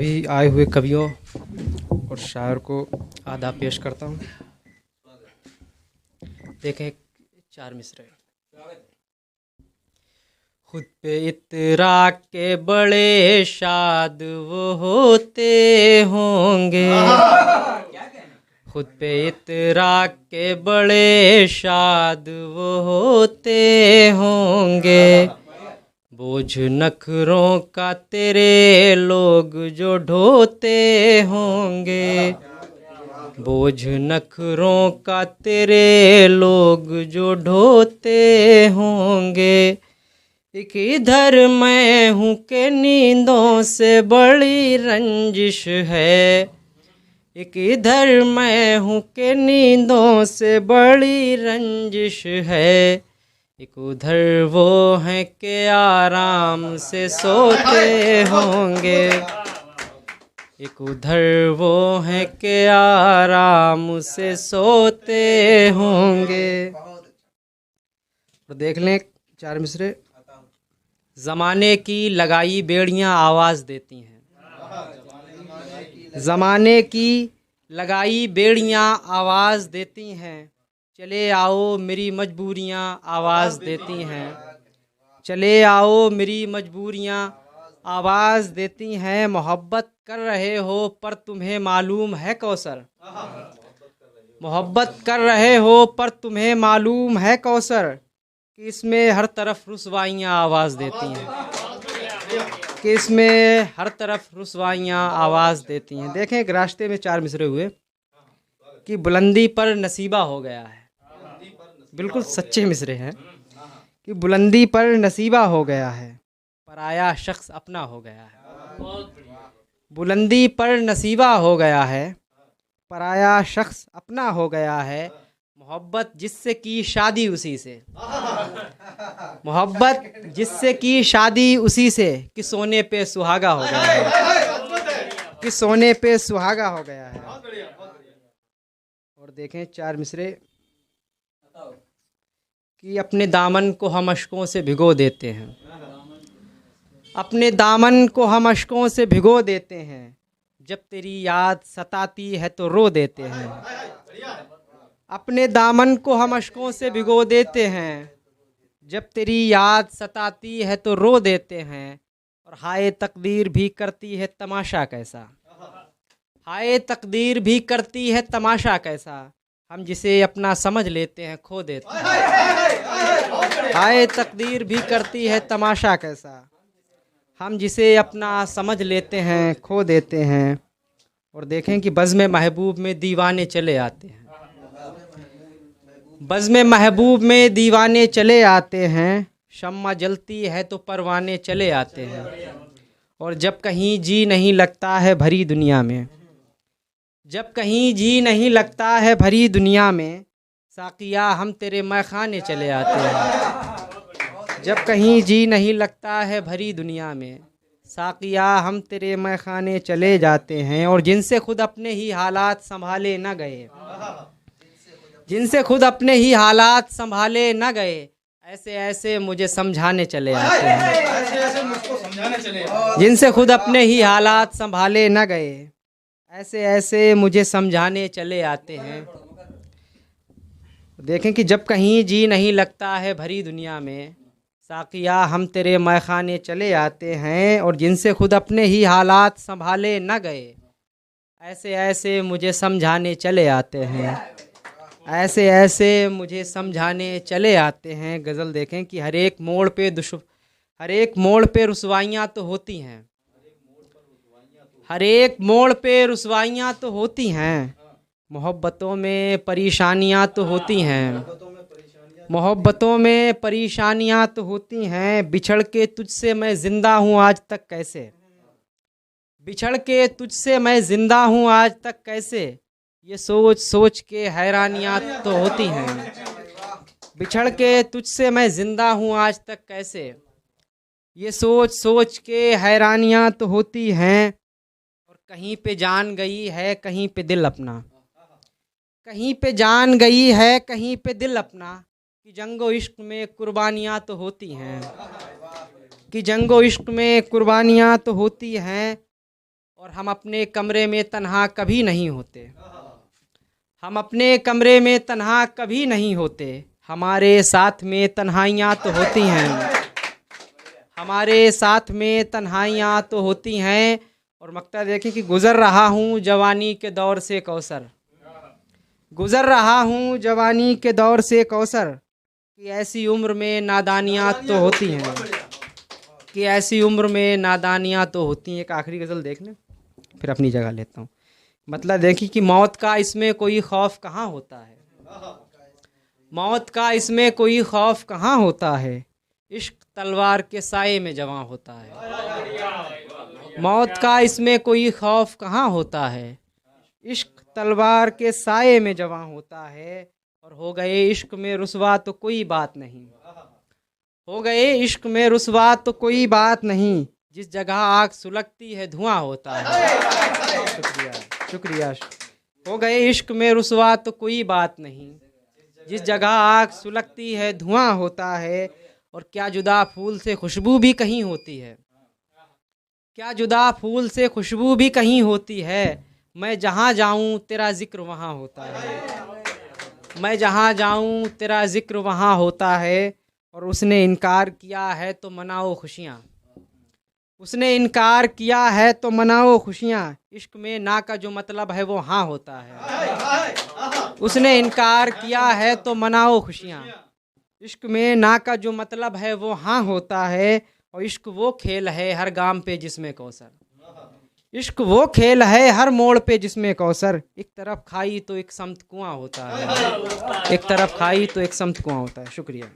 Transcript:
सभी आए हुए कवियों और शायर को आदाब पेश करता हूँ। देखें चार मिसरे। खुद पे इतरा के बड़े शाद वो होते होंगे, खुद पे इतरा के बड़े शाद वो होते होंगे। बोझ नखरों का तेरे लोग जो ढोते होंगे, बोझ नखरों का तेरे लोग जो ढोते होंगे। एक इधर मैं हूँ के नींदों से बड़ी रंजिश है, एक इधर मैं हूँ के नींदों से बड़ी रंजिश है। एक उधर वो हैं के आराम से सोते होंगे, एक उधर वो हैं के आराम से सोते होंगे। तो देख लें चार मिसरे। ज़माने की लगाई बेड़ियां आवाज़ देती हैं, ज़माने की लगाई बेड़ियां आवाज़ देती हैं। चले आओ मेरी मजबूरियां आवाज़ देती हैं, चले आओ मेरी मजबूरियां आवाज़ देती हैं। मोहब्बत कर रहे हो पर तुम्हें मालूम है कौसर, मोहब्बत कर रहे हो पर तुम्हें मालूम है कौसर कि इसमें हर तरफ रुसवाइयाँ आवाज़ देती हैं, कि इसमें हर तरफ रुसवाइयाँ आवाज़ देती हैं। देखें एक रास्ते में चार मिसरे हुए कि बुलंदी पर नसीबा हो गया है, बिल्कुल सच्चे मिसरे हैं कि बुलंदी पर नसीबा हो गया है, पराया शख्स अपना हो गया है। बुलंदी पर नसीबा हो गया है, पराया शख्स अपना हो गया है। मोहब्बत जिससे की शादी उसी से, मोहब्बत जिससे की शादी उसी से कि सोने पे सुहागा हो गया है, कि सोने पे सुहागा हो गया है। और देखें चार मिसरे कि अपने दामन को हम अश्कों से भिगो देते हैं, अपने दामन को हम अश्कों से भिगो देते हैं। जब तेरी याद सताती है तो रो देते हैं, अपने दामन को हम अश्कों से भिगो देते हैं। जब तेरी याद सताती है तो रो देते हैं। और हाय तकदीर भी करती है तमाशा कैसा, हाय तकदीर भी करती है तमाशा कैसा, हम जिसे अपना समझ लेते हैं खो देते हैं। हाय तकदीर भी करती है तमाशा कैसा, हम जिसे अपना समझ लेते हैं खो देते हैं। और देखें कि बज़्म महबूब में दीवाने चले आते हैं, बज़्म महबूब में दीवाने चले आते हैं। शम्मा जलती है तो परवाने चले आते हैं। और जब कहीं जी नहीं लगता है भरी दुनिया में, जब कहीं जी नहीं लगता है भरी दुनिया में, साकिया हम तेरे मैखाने चले आते हैं। जब कहीं जी नहीं लगता है भरी दुनिया में, साकिया हम तेरे मैखाने चले जाते हैं। और जिनसे खुद अपने ही हालात संभाले न गए, जिनसे खुद अपने ही हालात संभाले न गए, ऐसे ऐसे मुझे समझाने चले आते हैं। जिनसे खुद अपने ही हालात संभाले न गए, ऐसे ऐसे मुझे समझाने चले आते हैं। देखें कि जब कहीं जी नहीं लगता है भरी दुनिया में, साकिया हम तेरे मैखाने चले आते हैं। और जिनसे खुद अपने ही हालात संभाले न गए, ऐसे ऐसे मुझे समझाने चले आते हैं, ऐसे ऐसे मुझे समझाने चले आते हैं। गज़ल देखें कि हर एक मोड़ पे रुसवाइयाँ तो होती हैं, हर एक मोड़ पे रुसवाइयाँ तो होती हैं। मोहब्बतों में परेशानियाँ तो होती हैं, मोहब्बतों में परेशानियाँ तो होती हैं। बिछड़ के तुझसे मैं ज़िंदा हूँ आज तक कैसे, बिछड़ के तुझसे मैं ज़िंदा हूँ आज तक कैसे, ये सोच सोच के हैरानियाँ तो होती हैं। बिछड़ के तुझसे मैं ज़िंदा हूँ आज तक कैसे, ये सोच सोच के हैरानियाँ तो होती हैं। और कहीं पे जान गई है कहीं पे दिल अपना, कहीं पे जान गई है कहीं पे दिल अपना, कि जंगो इश्क में कुर्बानियाँ तो होती हैं, कि जंगो इश्क में कुर्बानियाँ तो होती हैं। और हम अपने कमरे में तन्हा कभी नहीं होते। हम अपने कमरे में तन्हा कभी नहीं होते, हमारे साथ में तन्हाइयाँ तो होती हैं, हमारे साथ में तन्हाइयाँ तो होती हैं। और मक्ता देखें कि गुज़र रहा हूँ जवानी के दौर से कौसर, गुज़र रहा हूँ जवानी के दौर से कौसर, कि ऐसी उम्र में नादानियाँ तो होती हैं, कि ऐसी उम्र में नादानियाँ तो होती हैं। एक आखिरी गज़ल देख लें फिर अपनी जगह लेता हूँ। मतलब देखिए कि मौत का इसमें कोई खौफ कहाँ होता है, मौत का इसमें कोई खौफ कहाँ होता है, इश्क तलवार के साए में जवां होता है। मौत का इसमें कोई खौफ कहाँ होता है, इश्क तलवार के साए में जवां होता है। और हो गए इश्क में रुसवा तो कोई बात नहीं, हो गए इश्क में रुसवा तो कोई बात नहीं, जिस जगह आग सुलगती है धुआं होता है। शुक्रिया शुक्रिया। हो गए इश्क में रुसवा तो कोई बात नहीं, जिस जगह आग सुलगती है धुआं होता है। और क्या जुदा फूल से खुशबू भी कहीं होती है, क्या जुदा फूल से खुशबू भी कहीं होती है, मैं जहाँ जाऊँ तेरा जिक्र वहाँ होता है, मैं जहाँ जाऊँ तेरा जिक्र वहाँ होता है। और उसने इनकार किया है तो मनाओ खुशियाँ, उसने इनकार किया है तो मनाओ खुशियाँ, इश्क में ना का जो मतलब है वो हाँ होता है। उसने इनकार किया है तो मनाओ खुशियाँ, इश्क में ना का जो मतलब है वो हाँ होता है। और इश्क वो खेल है हर गाम पे जिसमें कौसर, इश्क वो खेल है हर मोड़ पे जिसमें कौसर, एक तरफ खाई तो एक समत कुआं होता है, एक तरफ खाई तो एक समत कुआं होता है। शुक्रिया।